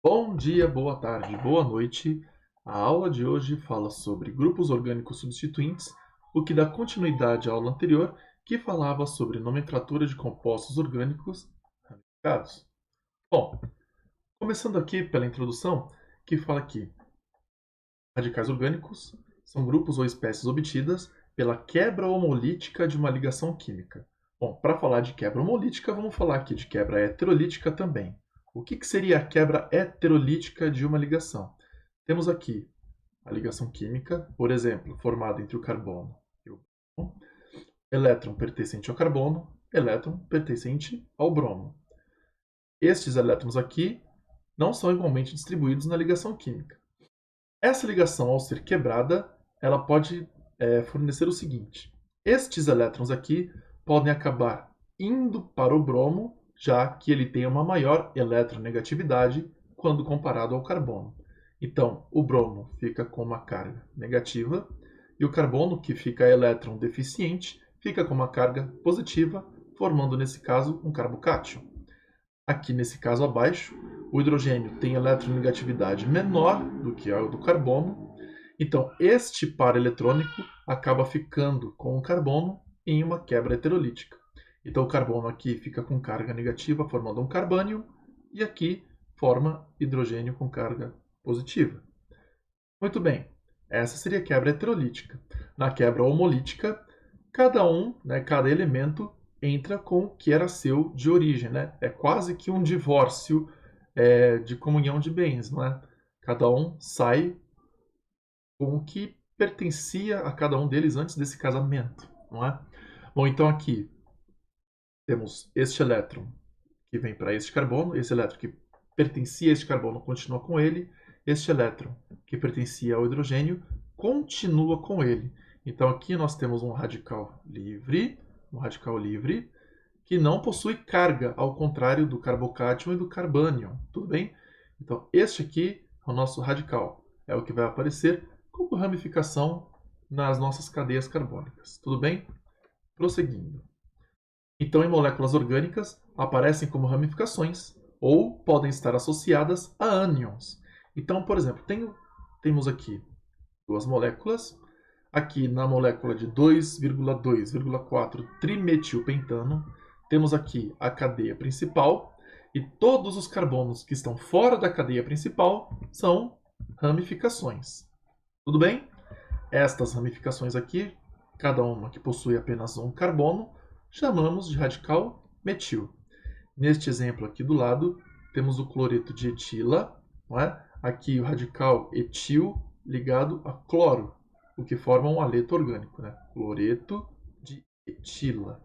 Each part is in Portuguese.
Bom dia, boa tarde, boa noite. A aula de hoje fala sobre grupos orgânicos substituintes, o que dá continuidade à aula anterior, que falava sobre nomenclatura de compostos orgânicos ramificados. Bom, começando aqui pela introdução, que fala que radicais orgânicos são grupos ou espécies obtidas pela quebra homolítica de uma ligação química. Bom, para falar de quebra homolítica, vamos falar aqui de quebra heterolítica também. O que seria a quebra heterolítica de uma ligação? Temos aqui a ligação química, por exemplo, formada entre o carbono e o bromo, elétron pertencente ao carbono, elétron pertencente ao bromo. Estes elétrons aqui não são igualmente distribuídos na ligação química. Essa ligação, ao ser quebrada, ela pode fornecer o seguinte: estes elétrons aqui podem acabar indo para o bromo, já que ele tem uma maior eletronegatividade quando comparado ao carbono. Então, o bromo fica com uma carga negativa e o carbono, que fica elétron deficiente, fica com uma carga positiva, formando, nesse caso, um carbocátion. Aqui, nesse caso abaixo, o hidrogênio tem eletronegatividade menor do que a do carbono, então este par eletrônico acaba ficando com o carbono em uma quebra heterolítica. Então o carbono aqui fica com carga negativa, formando um carbânio, e aqui forma hidrogênio com carga positiva. Muito bem, essa seria a quebra heterolítica. Na quebra homolítica, cada elemento entra com o que era seu de origem, né? É quase que um divórcio de comunhão de bens, não é? Cada um sai com o que pertencia a cada um deles antes desse casamento, não é? Bom, então aqui temos este elétron que vem para este carbono, esse elétron que pertencia a este carbono continua com ele, este elétron que pertencia ao hidrogênio continua com ele. Então aqui nós temos um radical livre, que não possui carga, ao contrário do carbocátion e do carbânion, tudo bem? Então este aqui é o nosso radical, é o que vai aparecer como ramificação nas nossas cadeias carbônicas, tudo bem? Prosseguindo. Então, em moléculas orgânicas, aparecem como ramificações ou podem estar associadas a ânions. Então, por exemplo, temos aqui duas moléculas. Aqui na molécula de 2,2,4 trimetilpentano, temos aqui a cadeia principal e todos os carbonos que estão fora da cadeia principal são ramificações. Tudo bem? Estas ramificações aqui, cada uma que possui apenas um carbono, chamamos de radical metil. Neste exemplo aqui do lado, temos o cloreto de etila, não é? Aqui o radical etil ligado a cloro, o que forma um aleto orgânico, né? Cloreto de etila.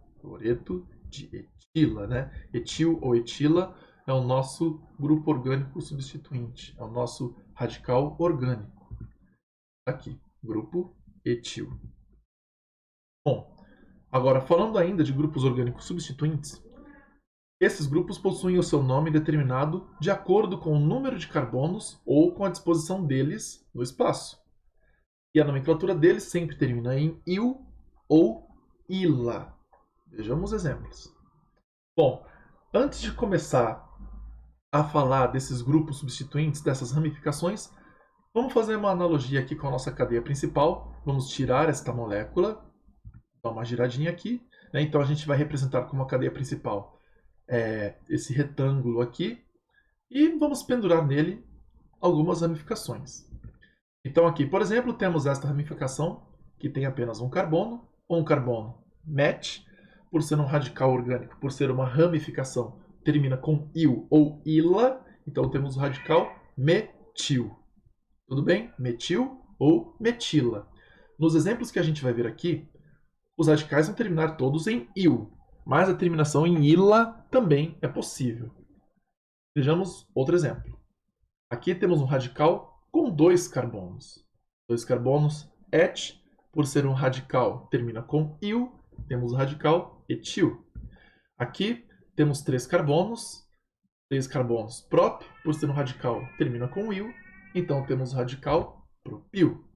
Né? Etil ou etila é o nosso grupo orgânico substituinte, é o nosso radical orgânico. Aqui, grupo etil. Bom, agora falando ainda de grupos orgânicos substituintes, esses grupos possuem o seu nome determinado de acordo com o número de carbonos ou com a disposição deles no espaço. E a nomenclatura deles sempre termina em il ou ila. Vejamos exemplos. Bom, antes de começar a falar desses grupos substituintes, dessas ramificações, vamos fazer uma analogia aqui com a nossa cadeia principal. Vamos tirar esta molécula, dar uma giradinha aqui, né? Então a gente vai representar como a cadeia principal esse retângulo aqui e vamos pendurar nele algumas ramificações. Então aqui, por exemplo, temos esta ramificação que tem apenas um carbono match, por ser um radical orgânico, por ser uma ramificação, termina com il ou ila, então temos o radical metil. Tudo bem? Metil ou metila. Nos exemplos que a gente vai ver aqui, os radicais vão terminar todos em il, mas a terminação em ila também é possível. Vejamos outro exemplo. Aqui temos um radical com dois carbonos. Dois carbonos, et, por ser um radical, termina com il, temos o radical etil. Aqui temos três carbonos prop, por ser um radical, termina com il, então temos o radical propil.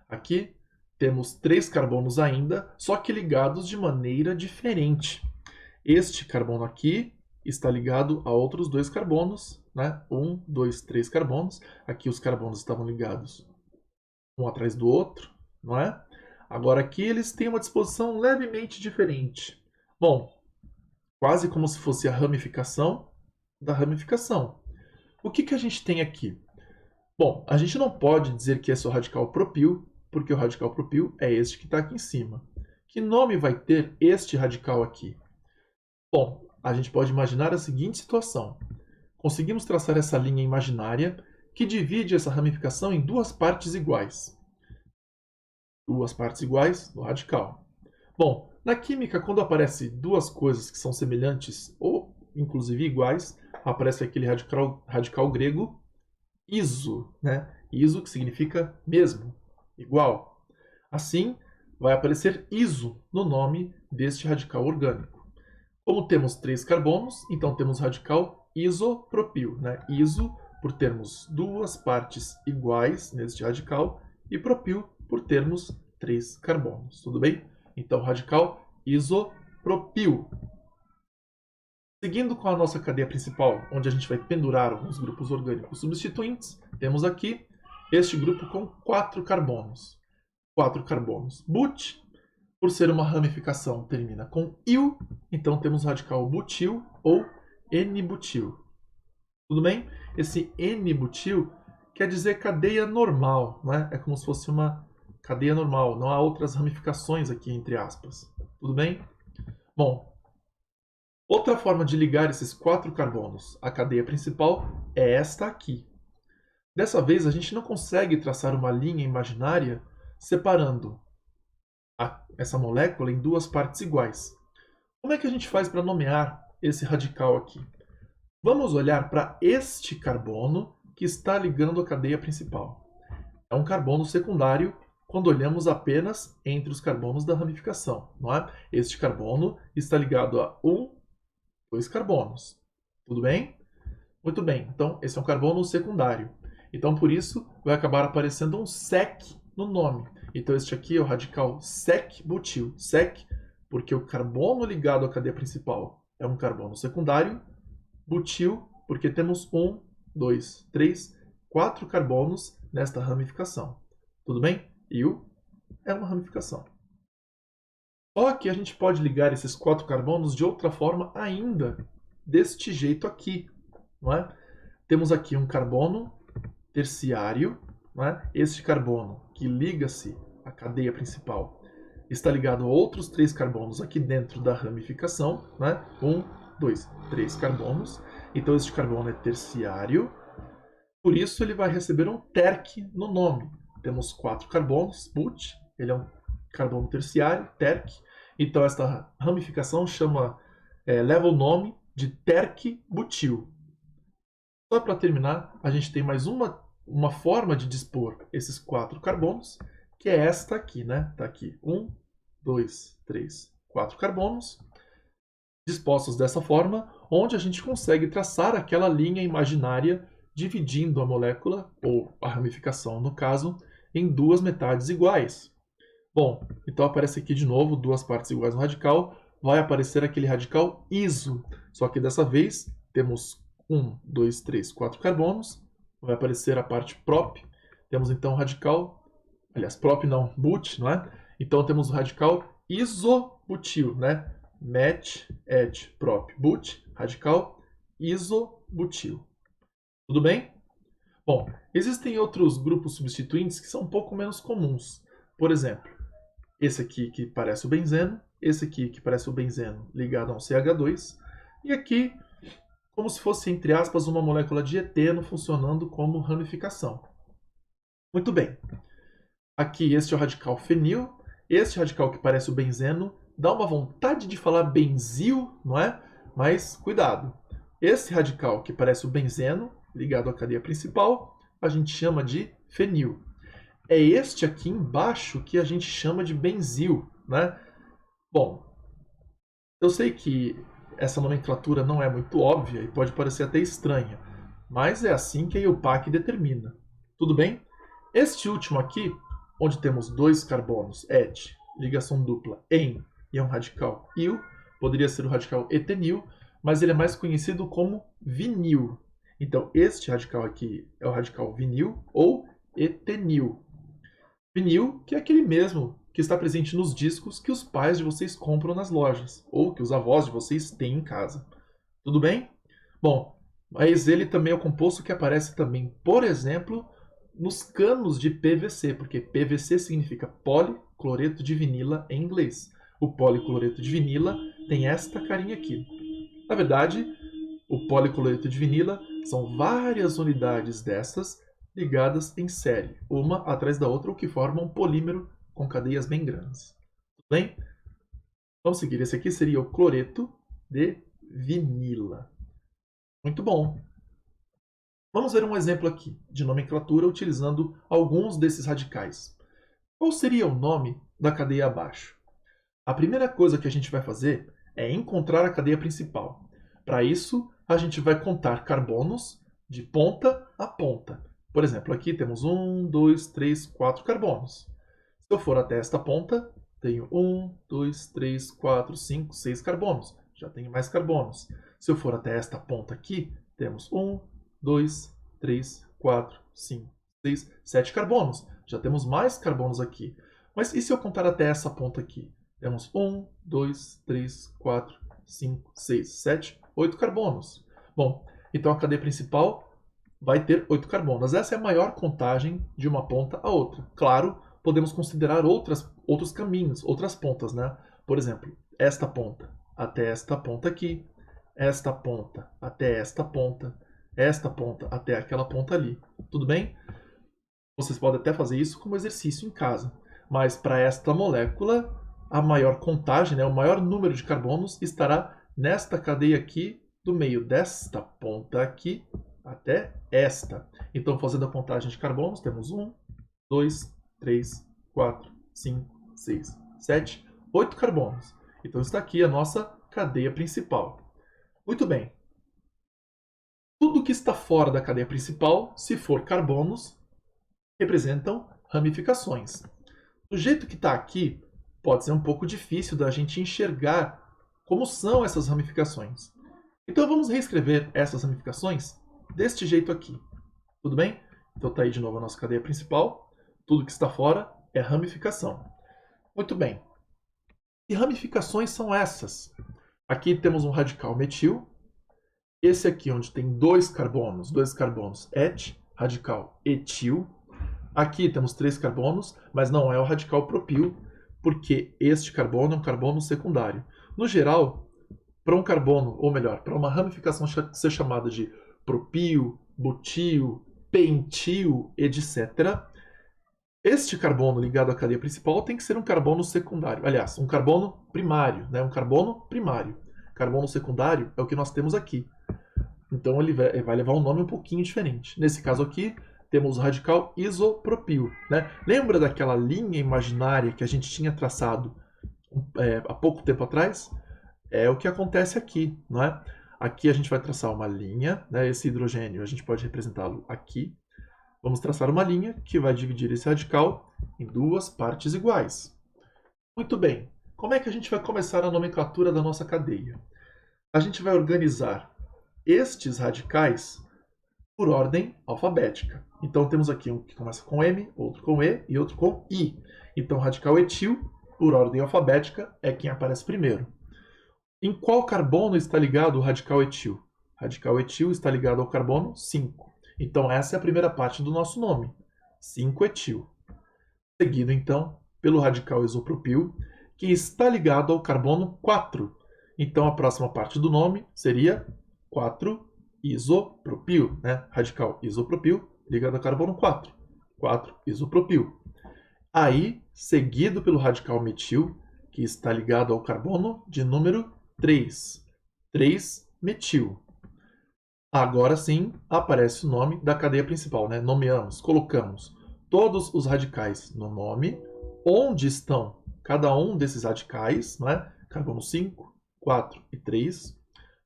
Aqui temos três carbonos ainda, só que ligados de maneira diferente. Este carbono aqui está ligado a outros 2 carbonos, né? 1, 2, 3 carbonos. Aqui os carbonos estavam ligados um atrás do outro, não é? Agora aqui eles têm uma disposição levemente diferente. Bom, quase como se fosse a ramificação da ramificação. O que a gente tem aqui? Bom, a gente não pode dizer que esse é o radical propil, porque o radical propil é este que está aqui em cima. Que nome vai ter este radical aqui? Bom, a gente pode imaginar a seguinte situação. Conseguimos traçar essa linha imaginária que divide essa ramificação em 2 partes iguais. 2 partes iguais no radical. Bom, na química, quando aparece 2 coisas que são semelhantes ou inclusive iguais, aparece aquele radical grego iso, né? Iso que significa mesmo, igual. Assim, vai aparecer iso no nome deste radical orgânico. Como temos 3 carbonos, então temos radical isopropil, né? Iso por termos 2 partes iguais neste radical e propil por termos 3 carbonos, tudo bem? Então, radical isopropil. Seguindo com a nossa cadeia principal, onde a gente vai pendurar alguns grupos orgânicos substituintes, temos aqui este grupo com 4 carbonos. 4 carbonos. But, por ser uma ramificação, termina com il, então temos o radical butil ou N-butil. Tudo bem? Esse N-butil quer dizer cadeia normal, não é? É como se fosse uma cadeia normal, não há outras ramificações aqui, entre aspas. Tudo bem? Bom, outra forma de ligar esses 4 carbonos à cadeia principal é esta aqui. Dessa vez, a gente não consegue traçar uma linha imaginária separando essa molécula em 2 partes iguais. Como é que a gente faz para nomear esse radical aqui? Vamos olhar para este carbono que está ligando a cadeia principal. É um carbono secundário quando olhamos apenas entre os carbonos da ramificação, não é? Este carbono está ligado a 2 carbonos. Tudo bem? Muito bem. Então, esse é um carbono secundário. Então, por isso, vai acabar aparecendo um sec no nome. Então, este aqui é o radical sec-butil. Sec, porque o carbono ligado à cadeia principal é um carbono secundário. Butil, porque temos 1, 2, 3, 4 carbonos nesta ramificação. Tudo bem? Il é uma ramificação. Só que a gente pode ligar esses 4 carbonos de outra forma ainda, deste jeito aqui. Não é? Temos aqui um carbono terciário, não é? Este carbono que liga-se à cadeia principal está ligado a outros 3 carbonos aqui dentro da ramificação. Não é? 1, 2, 3 carbonos. Então este carbono é terciário, por isso ele vai receber um terc no nome. Temos 4 carbonos, but, ele é um carbono terciário, terc. Então esta ramificação leva o nome de terc-butil. Só para terminar, a gente tem mais uma forma de dispor esses 4 carbonos, que é esta aqui, né? Está aqui 1, 2, 3, 4 carbonos, dispostos dessa forma, onde a gente consegue traçar aquela linha imaginária dividindo a molécula, ou a ramificação no caso, em 2 metades iguais. Bom, então aparece aqui de novo 2 partes iguais no radical, vai aparecer aquele radical iso, só que dessa vez temos 1, 2, 3, 4 carbonos, vai aparecer a parte prop, temos então o radical, aliás, prop não, but, não é? Então temos o radical isobutil, né? Met, et, prop, but, radical isobutil. Tudo bem? Bom, existem outros grupos substituintes que são um pouco menos comuns. Por exemplo, esse aqui que parece o benzeno, esse aqui que parece o benzeno ligado a um CH2, e aqui como se fosse, entre aspas, uma molécula de eteno funcionando como ramificação. Muito bem. Aqui este é o radical fenil, este radical que parece o benzeno, dá uma vontade de falar benzil, não é? Mas cuidado. Esse radical que parece o benzeno, ligado à cadeia principal, a gente chama de fenil. É este aqui embaixo que a gente chama de benzil, né? Bom, eu sei que essa nomenclatura não é muito óbvia e pode parecer até estranha, mas é assim que a IUPAC determina. Tudo bem? Este último aqui, onde temos 2 carbonos, et, ligação dupla, en, e é um radical il, poderia ser o radical etenil, mas ele é mais conhecido como vinil. Então, este radical aqui é o radical vinil ou etenil. Vinil, que é aquele mesmo que está presente nos discos que os pais de vocês compram nas lojas, ou que os avós de vocês têm em casa. Tudo bem? Bom, mas ele também é o composto que aparece também, por exemplo, nos canos de PVC, porque PVC significa policloreto de vinila em inglês. O policloreto de vinila tem esta carinha aqui. Na verdade, o policloreto de vinila são várias unidades dessas ligadas em série, uma atrás da outra, o que forma um polímero com cadeias bem grandes. Tudo bem? Vamos seguir. Esse aqui seria o cloreto de vinila. Muito bom. Vamos ver um exemplo aqui de nomenclatura utilizando alguns desses radicais. Qual seria o nome da cadeia abaixo? A primeira coisa que a gente vai fazer é encontrar a cadeia principal. Para isso, a gente vai contar carbonos de ponta a ponta. Por exemplo, aqui temos 1, 2, 3, 4 carbonos. Se eu for até esta ponta, tenho 1, 2, 3, 4, 5, 6 carbonos. Já tenho mais carbonos. Se eu for até esta ponta aqui, temos 1, 2, 3, 4, 5, 6, 7 carbonos. Já temos mais carbonos aqui. Mas e se eu contar até essa ponta aqui? Temos 1, 2, 3, 4, 5, 6, 7, 8 carbonos. Bom, então a cadeia principal vai ter 8 carbonos. Essa é a maior contagem de uma ponta a outra. Claro, podemos considerar outros caminhos, outras pontas, né? Por exemplo, esta ponta até esta ponta aqui, esta ponta até esta ponta até aquela ponta ali. Tudo bem? Vocês podem até fazer isso como exercício em casa. Mas para esta molécula, a maior contagem, né, o maior número de carbonos estará nesta cadeia aqui, do meio desta ponta aqui até esta. Então, fazendo a contagem de carbonos, temos 1, 2, 3, 4, 5, 6, 7, 8 carbonos. Então, está aqui a nossa cadeia principal. Muito bem. Tudo que está fora da cadeia principal, se for carbonos, representam ramificações. Do jeito que está aqui, pode ser um pouco difícil da gente enxergar como são essas ramificações. Então vamos reescrever essas ramificações deste jeito aqui. Tudo bem? Então está aí de novo a nossa cadeia principal. Tudo que está fora é ramificação. Muito bem. Que ramificações são essas? Aqui temos um radical metil. Esse aqui, onde tem dois carbonos et, radical etil. Aqui temos 3 carbonos, mas não é o radical propil, porque este carbono é um carbono secundário. No geral, para um carbono, ou melhor, para uma ramificação ser chamada de propil, butil, pentil, etc., este carbono ligado à cadeia principal tem que ser um carbono secundário. Aliás, um carbono primário, né? Um carbono primário. Carbono secundário é o que nós temos aqui. Então ele vai levar um nome um pouquinho diferente. Nesse caso aqui, temos o radical isopropil, né? Lembra daquela linha imaginária que a gente tinha traçado há pouco tempo atrás? É o que acontece aqui, não é? Aqui a gente vai traçar uma linha, né? Esse hidrogênio a gente pode representá-lo aqui. Vamos traçar uma linha que vai dividir esse radical em duas partes iguais. Muito bem. Como é que a gente vai começar a nomenclatura da nossa cadeia? A gente vai organizar estes radicais por ordem alfabética. Então temos aqui um que começa com M, outro com E e outro com I. Então radical etil, por ordem alfabética, é quem aparece primeiro. Em qual carbono está ligado o radical etil? Radical etil está ligado ao carbono 5. Então essa é a primeira parte do nosso nome, 5-etil. Seguido então pelo radical isopropil, que está ligado ao carbono 4. Então a próxima parte do nome seria 4-isopropil, né? Radical isopropil ligado ao carbono 4. 4-isopropil. Aí, seguido pelo radical metil, que está ligado ao carbono de número 3. 3-metil. Agora sim aparece o nome da cadeia principal, né? Nomeamos, colocamos todos os radicais no nome, onde estão cada um desses radicais, né? Carbono 5, 4 e 3.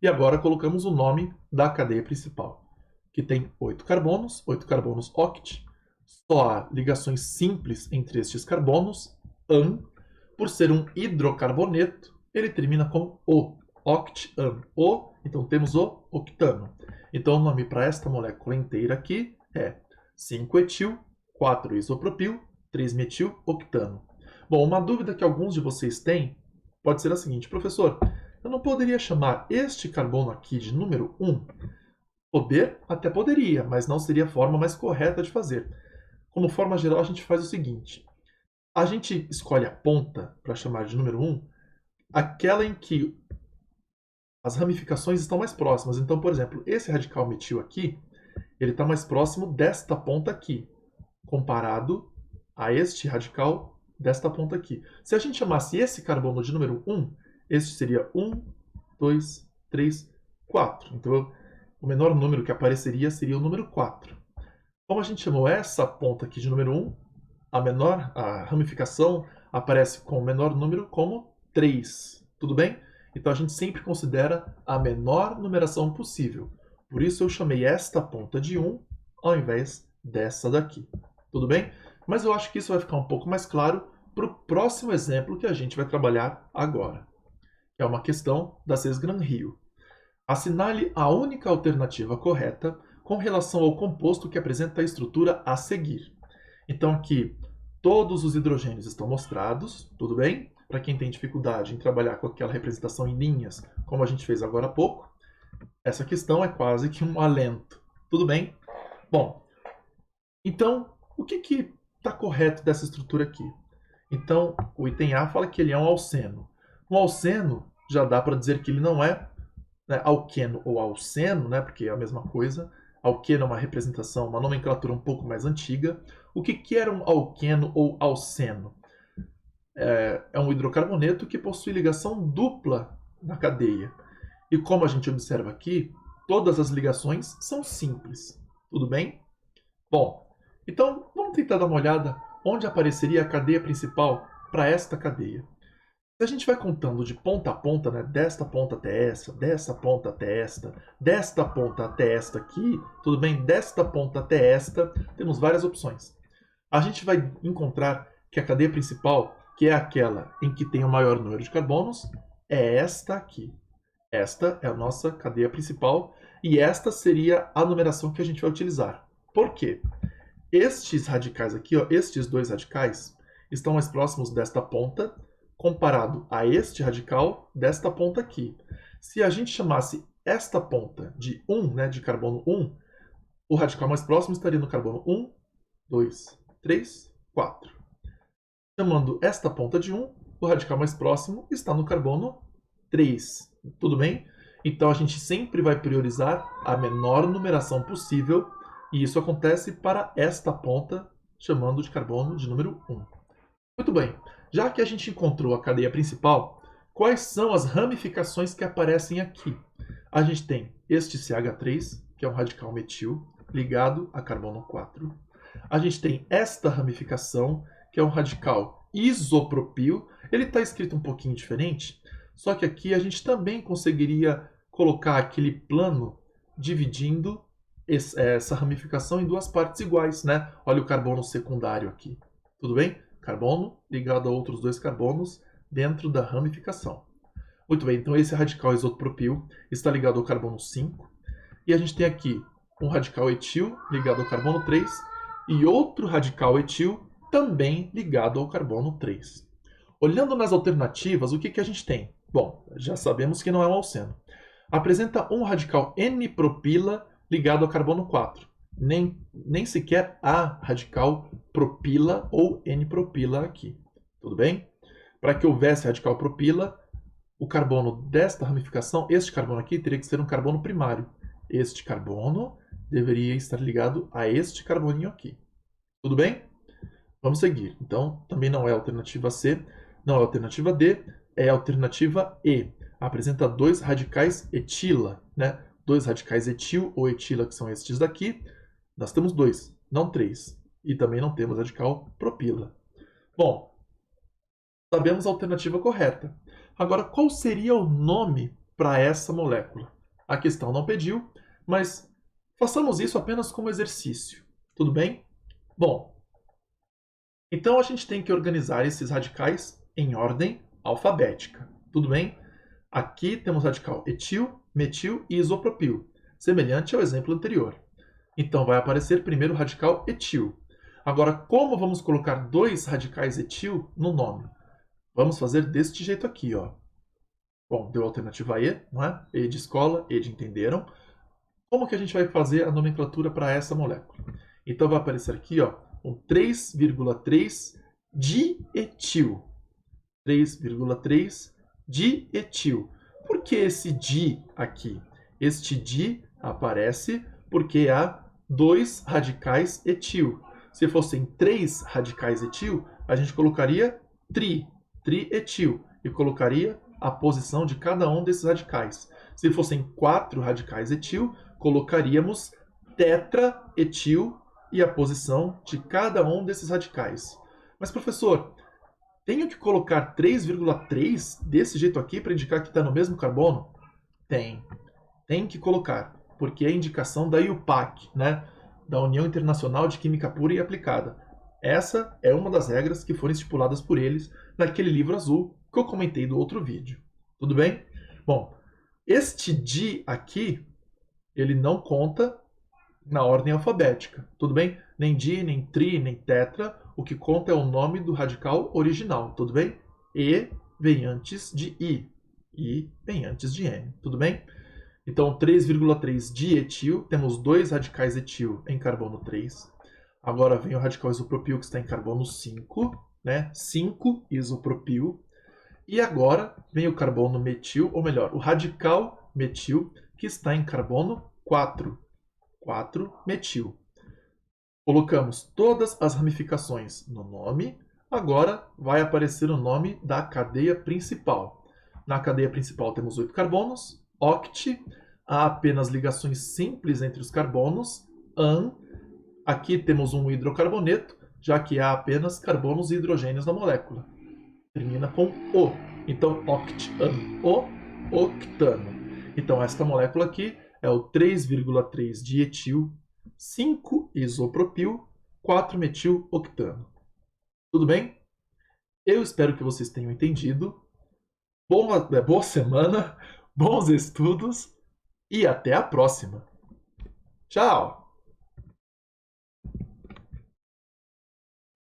E agora colocamos o nome da cadeia principal, que tem 8 carbonos oct. Só há ligações simples entre estes carbonos, an. Por ser um hidrocarboneto, ele termina com O. octano. Então temos o octano. Então o nome para esta molécula inteira aqui é 5-etil, 4-isopropil, 3-metil-octano. Bom, uma dúvida que alguns de vocês têm pode ser a seguinte: professor, eu não poderia chamar este carbono aqui de número 1? Poder? Até poderia, mas não seria a forma mais correta de fazer. Como forma geral, a gente faz o seguinte: a gente escolhe a ponta para chamar de número 1, aquela em que as ramificações estão mais próximas. Então, por exemplo, esse radical metil aqui, ele está mais próximo desta ponta aqui, comparado a este radical desta ponta aqui. Se a gente chamasse esse carbono de número 1, este seria 1, 2, 3, 4. Então, o menor número que apareceria seria o número 4. Como a gente chamou essa ponta aqui de número 1, a ramificação aparece com o menor número como 3. Tudo bem? Então a gente sempre considera a menor numeração possível. Por isso eu chamei esta ponta de 1 ao invés dessa daqui. Tudo bem? Mas eu acho que isso vai ficar um pouco mais claro para o próximo exemplo que a gente vai trabalhar agora. É uma questão da Cis-Gran-Rio. Assinale a única alternativa correta com relação ao composto que apresenta a estrutura a seguir. Então aqui todos os hidrogênios estão mostrados, tudo bem? Para quem tem dificuldade em trabalhar com aquela representação em linhas, como a gente fez agora há pouco, essa questão é quase que um alento, tudo bem? Bom, então o que está correto dessa estrutura aqui? Então o item A fala que ele é um alceno. Um alceno já dá para dizer que ele não é, né, alqueno ou alceno, né, porque é a mesma coisa. Alqueno é uma representação, uma nomenclatura um pouco mais antiga. O que era um alqueno ou alceno? É um hidrocarboneto que possui ligação dupla na cadeia. E como a gente observa aqui, todas as ligações são simples. Tudo bem? Bom, então vamos tentar dar uma olhada onde apareceria a cadeia principal para esta cadeia. Se a gente vai contando de ponta a ponta, né, desta ponta até essa, dessa ponta até esta, desta ponta até esta aqui, tudo bem? Desta ponta até esta, temos várias opções. A gente vai encontrar que a cadeia principal, que é aquela em que tem o maior número de carbonos, é esta aqui. Esta é a nossa cadeia principal e esta seria a numeração que a gente vai utilizar. Por quê? Estes radicais aqui, ó, estes dois radicais, estão mais próximos desta ponta, comparado a este radical desta ponta aqui. Se a gente chamasse esta ponta de 1, né, de carbono 1, o radical mais próximo estaria no carbono 1, 2, 3, 4. Chamando esta ponta de 1, o radical mais próximo está no carbono 3. Tudo bem? Então a gente sempre vai priorizar a menor numeração possível, e isso acontece para esta ponta, chamando de carbono de número 1. Muito bem. Já que a gente encontrou a cadeia principal, quais são as ramificações que aparecem aqui? A gente tem este CH3, que é um radical metil, ligado a carbono 4. A gente tem esta ramificação, que é um radical isopropil. Ele está escrito um pouquinho diferente, só que aqui a gente também conseguiria colocar aquele plano dividindo essa ramificação em duas partes iguais, né? Olha o carbono secundário aqui. Tudo bem? Carbono ligado a outros dois carbonos dentro da ramificação. Muito bem, então esse radical isopropil está ligado ao carbono 5. E a gente tem aqui um radical etil ligado ao carbono 3 e outro radical etil também ligado ao carbono 3. Olhando nas alternativas, o que a gente tem? Bom, já sabemos que não é um alceno. Apresenta um radical N-propila ligado ao carbono 4. Nem sequer há radical propila ou N-propila aqui. Tudo bem? Para que houvesse radical propila, o carbono desta ramificação, este carbono aqui, teria que ser um carbono primário. Este carbono deveria estar ligado a este carboninho aqui. Tudo bem? Vamos seguir. Então, também não é a alternativa C, não é a alternativa D, é a alternativa E. Apresenta dois radicais etila, né? Dois radicais etil ou etila, que são estes daqui. Nós temos dois, não três. E também não temos radical propila. Bom, sabemos a alternativa correta. Agora, qual seria o nome para essa molécula? A questão não pediu, mas façamos isso apenas como exercício. Tudo bem? Bom, então a gente tem que organizar esses radicais em ordem alfabética. Tudo bem? Aqui temos radical etil, metil e isopropil, semelhante ao exemplo anterior. Então, vai aparecer primeiro o radical etil. Agora, como vamos colocar dois radicais etil no nome? Vamos fazer deste jeito aqui, ó. Bom, deu a alternativa E, não é? E de escola, E de entenderam. Como que a gente vai fazer a nomenclatura para essa molécula? Então, vai aparecer aqui, ó, um 3,3 dietil. 3,3 dietil. Por que esse di aqui? Este di aparece porque há dois radicais etil. Se fossem 3 radicais etil, a gente colocaria trietil, e colocaria a posição de cada um desses radicais. Se fossem 4 radicais etil, colocaríamos tetraetil e a posição de cada um desses radicais. Mas, professor, tenho que colocar 3,3 desse jeito aqui para indicar que está no mesmo carbono? Tem que colocar, porque é a indicação da IUPAC, né? Da União Internacional de Química Pura e Aplicada. Essa é uma das regras que foram estipuladas por eles naquele livro azul que eu comentei do outro vídeo. Tudo bem? Bom, este di aqui, ele não conta na ordem alfabética. Tudo bem? Nem di, nem tri, nem tetra. O que conta é o nome do radical original. Tudo bem? E vem antes de I. I vem antes de N. Tudo bem? Então, 3,3 dietil, temos dois radicais etil em carbono 3. Agora vem o radical isopropil, que está em carbono 5, né? 5 isopropil. E agora vem o carbono metil, ou melhor, o radical metil, que está em carbono 4. 4 metil. Colocamos todas as ramificações no nome. Agora vai aparecer o nome da cadeia principal. Na cadeia principal temos 8 carbonos, oct. Há apenas ligações simples entre os carbonos, an. Aqui temos um hidrocarboneto, já que há apenas carbonos e hidrogênios na molécula. Termina com O. Então, oct-an-o, octano. Então, esta molécula aqui é o 3,3 dietil, 5 isopropil, 4 metil octano. Tudo bem? Eu espero que vocês tenham entendido. Boa semana, bons estudos e até a próxima. Tchau!